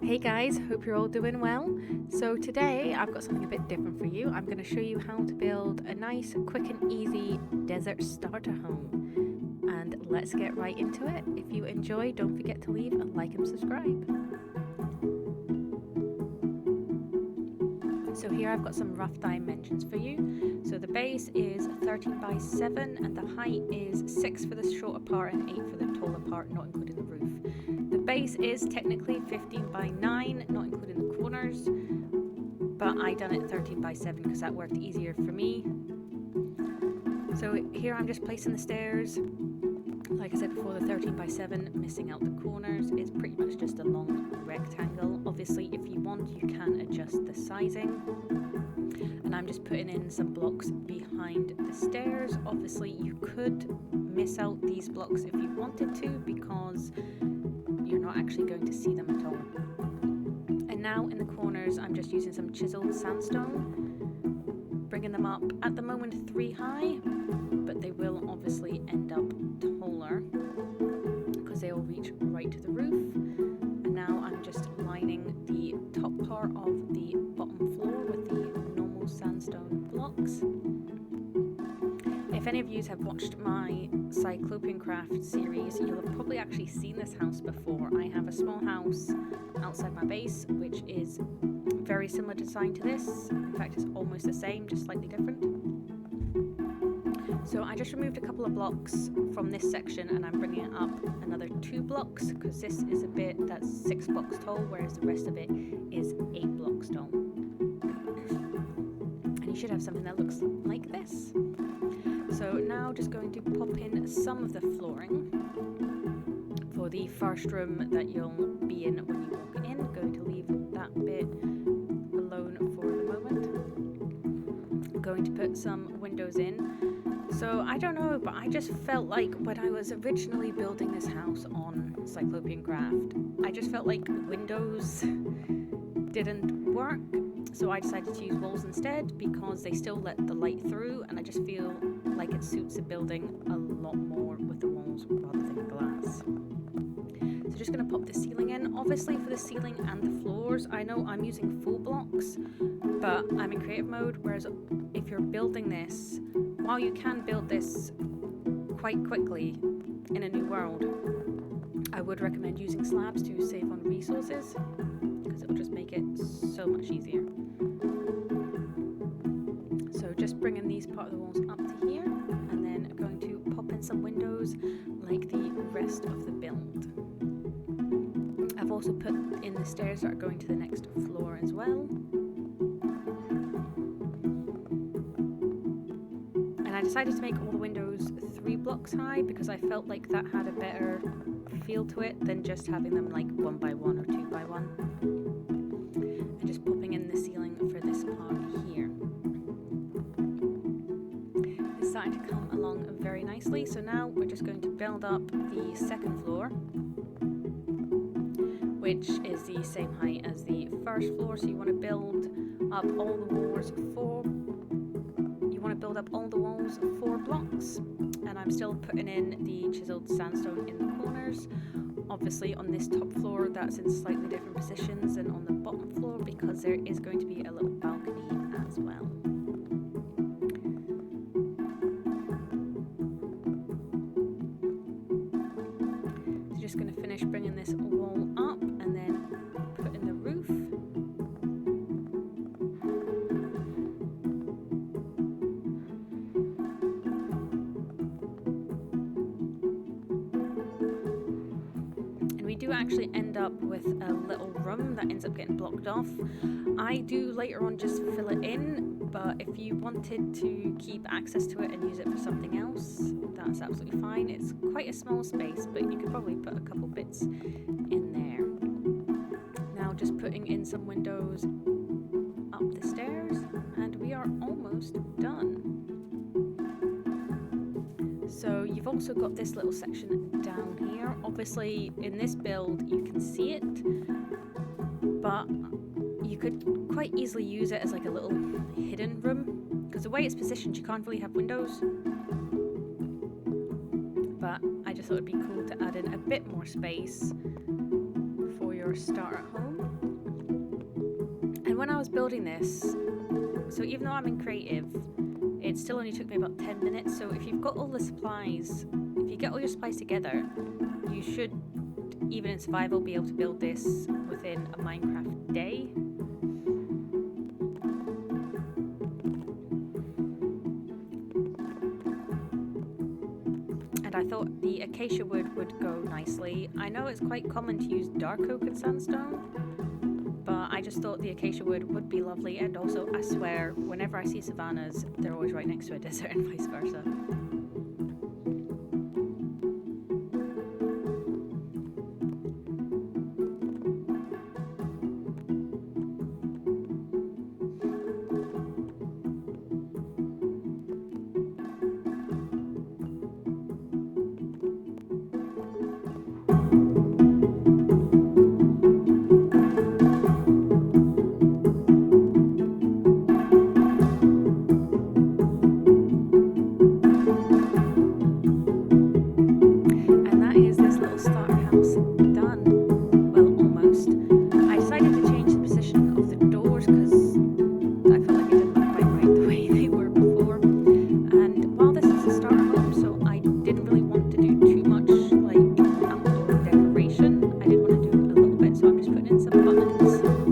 Hey guys, hope you're all doing well. So today I've got something a bit different for you. I'm going to show you how to build a nice, quick and easy desert starter home. And let's get right into it. If you enjoy, don't forget to leave a like and subscribe. So here I've got some rough dimensions for you. So the base is 13 by 7 and the height is 6 for the shorter part and 8 for the taller part, not including the roof. The base is technically 15 by 9, not including the corners, but I done it 13 by 7 because that worked easier for me. So here I'm just placing the stairs. Like I said before, the 13 by 7, missing out the corners, is pretty much just a long rectangle. Obviously, if you want, you can adjust the sizing. And I'm just putting in some blocks behind the stairs. Obviously, you could miss out these blocks if you wanted to, because you're not actually going to see them at all. And now in the corners, I'm just using some chiseled sandstone, bringing them up at the moment 3 high, but they will obviously end up taller because they will reach right to the roof. And now I'm just lining the top part of the bottom floor with the normal sandstone blocks. If any of you have watched my Cyclopean Craft series, you'll have probably actually seen this house before. I have a small house outside my base, which is very similar design to this. In fact, it's almost the same, just slightly different. So I just removed a couple of blocks from this section and I'm bringing it up another 2 blocks because this is a bit that's 6 blocks tall, whereas the rest of it is 8 blocks tall. And you should have something that looks like this. So now just going to pop in some of the flooring for the first room that you'll be in when you walk in. Going to leave that bit alone for the moment. Going to put some windows in. So I don't know, but I just felt like when I was originally building this house on Cyclopean Craft, I just felt like windows didn't work. So I decided to use walls instead because they still let the light through, and I just feel like it suits the building a lot more with the walls rather than glass. So just going to pop the ceiling in. Obviously for the ceiling and the floors, I know I'm using full blocks, but I'm in creative mode, whereas if you're building this, while you can build this quite quickly in a new world, I would recommend using slabs to save on resources because it will just make it so much easier. So just bringing these part of the walls up to here and then going to pop in some windows like the rest of the build. I've also put in the stairs that are going to the next floor as well. And I decided to make all the windows 3 blocks high because I felt like that had a better feel to it than just having them like 1 by 1 or 2 by 1. And just popping in the ceiling for this part here. It's starting to come along very nicely. So now we're just going to build up the second floor, which is the same height as the first floor. So you want to build up all the walls 4 blocks, and I'm still putting in the chiseled sandstone in the corners. Obviously on this top floor that's in slightly different positions than on the bottom floor because there is going to be a little balcony as well. So just going to finish bringing this wall up and then put in the roof. We do actually end up with a little room that ends up getting blocked off. I do later on just fill it in, but if you wanted to keep access to it and use it for something else, that's absolutely fine. It's quite a small space, but you could probably put a couple bits in there. Now just putting in some windows up the stairs, and we are almost done. So you've also got this little section down here. Obviously in this build you can see it, but you could quite easily use it as like a little hidden room because the way it's positioned you can't really have windows. But I just thought it'd be cool to add in a bit more space for your your starter home. And when I was building this, so even though I'm in creative, it still only took me about 10 minutes. So if you've got all the supplies, if you get all your supplies together, you should, even in survival, be able to build this within a Minecraft day. And I thought the acacia wood would go nicely. I know it's quite common to use dark oak and sandstone, but I just thought the acacia wood would be lovely. And also, I swear, whenever I see savannas, they're always right next to a desert and vice versa. Some buttons.